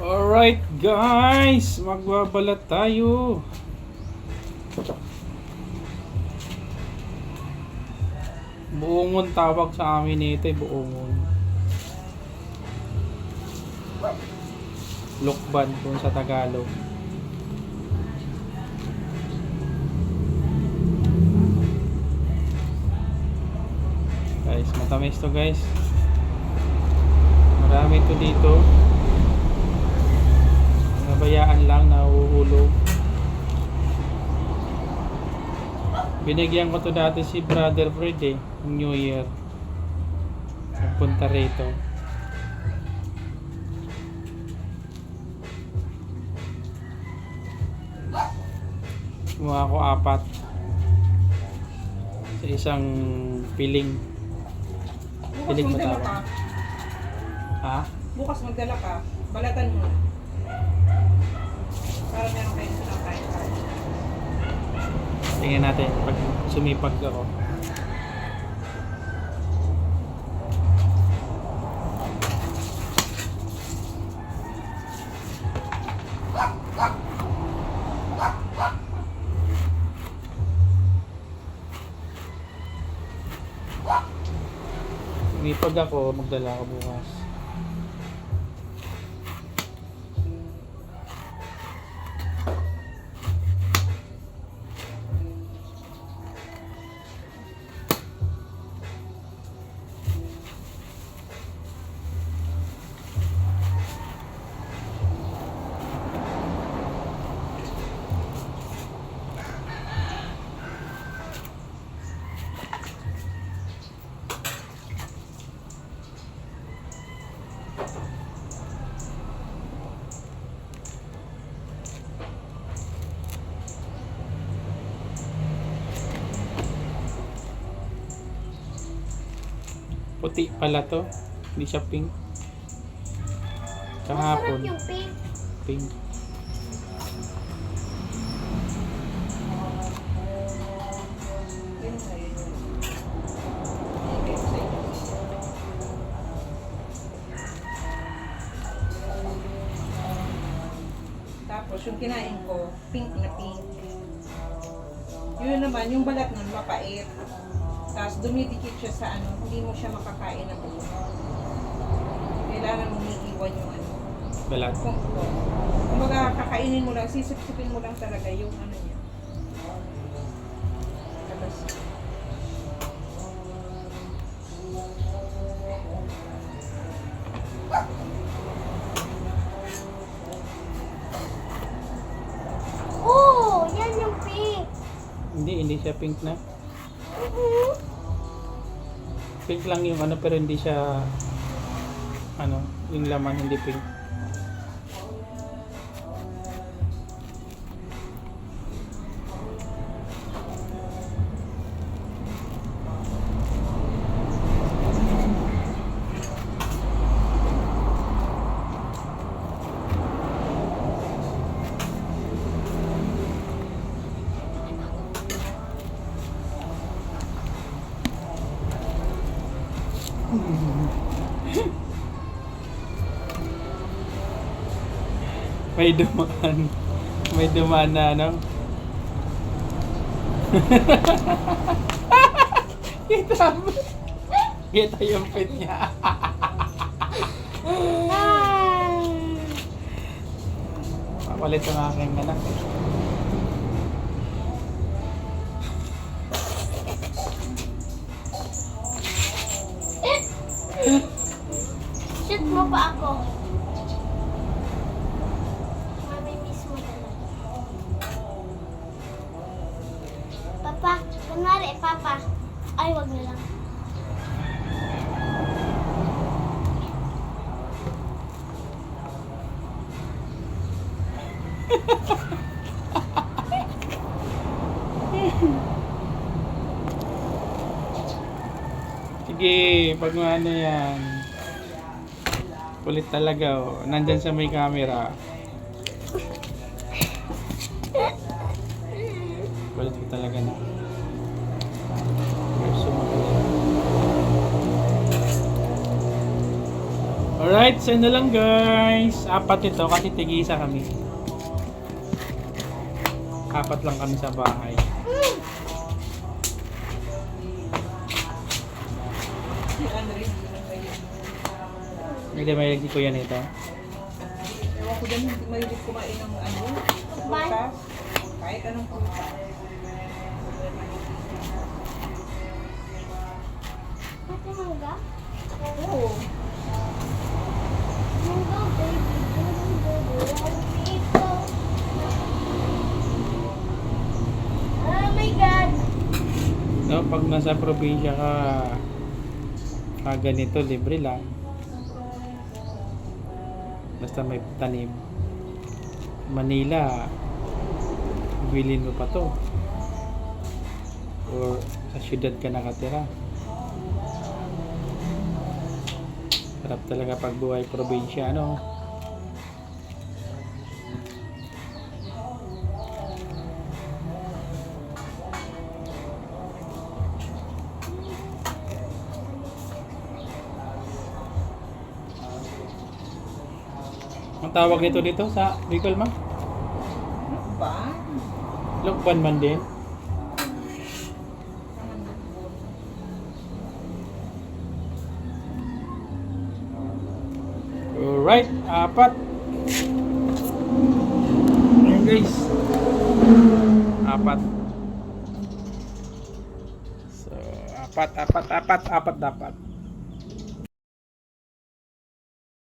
Alright guys, magbabalat tayo. Buongon tawag sa amin nito, buongon. Lukban kung sa Tagalog. Guys, matamis to guys. Marami to dito. Nabayaan lang, nahuhulog. Binigyan ko to dati si Brother Fred New Year. Nagpunta rito. Kumuha ko 4 sa isang piling. Bukas Piling magdala matawag. ka. Ha? Bukas magdala ka. Balatan mo. Para meron kayo sa kain. Tingnan natin pag sumipag ako. Sumipag ako, magdala ako bukas. Puti pala to. Hindi siya pink. Kahapon. Masarap yung pink. Pink. Yun na yun. Ibigay ko sa inyo. Tapos yung kinain ko, pink na pink. Yun naman, yung balat nun mapait. Tapos dumidikit siya sa ano, hindi mo siya makakain na buo. Kailangan mong iiwan yung ano. Balat. Kumbaga kakainin mo lang, sisip-sipin mo lang talaga yung ano niya. Tapos, Oh, yan yung pink. Hindi siya pink na. Mhm. Pink lang yung ano pero hindi siya ano, yung laman hindi pink. May dumaan. May dumaan na ano. Kita mo. Kita yung pin niya. Papalit ang aking anak. Shoot mo pa ako. Mamimiss mo talaga. Papa, kunwari, Papa. Ay, wag na lang. Sige, pag ano yan. Kulit talaga oh. Nandyan sa may camera. Kulit ko talaga na. Gusto mo. Alright, so yun na lang guys. 4 ito kasi tigisa kami. 4 lang kami sa bahay. Si Andre, hindi na kayo. Hindi mahilig si Kuya nito. Ewan ko din, hindi mahilig kumain ng ano, prutas. Kahit anong prutas. Ate mangga? Oo. Mangga, baby. Dito. Oh my God! No, pag nasa probinsya ka, ganito, libre lang. Basta may tanim. Manila, bilhin mo pa to. Or sa syudad ka nakatira. Sarap talaga pag buhay probinsya, ano? Ang tawag nito dito sa Bicol, ma? Ano ba? Lukban man din. Alright, 4. Ayan guys. 4. So, 4 dapat.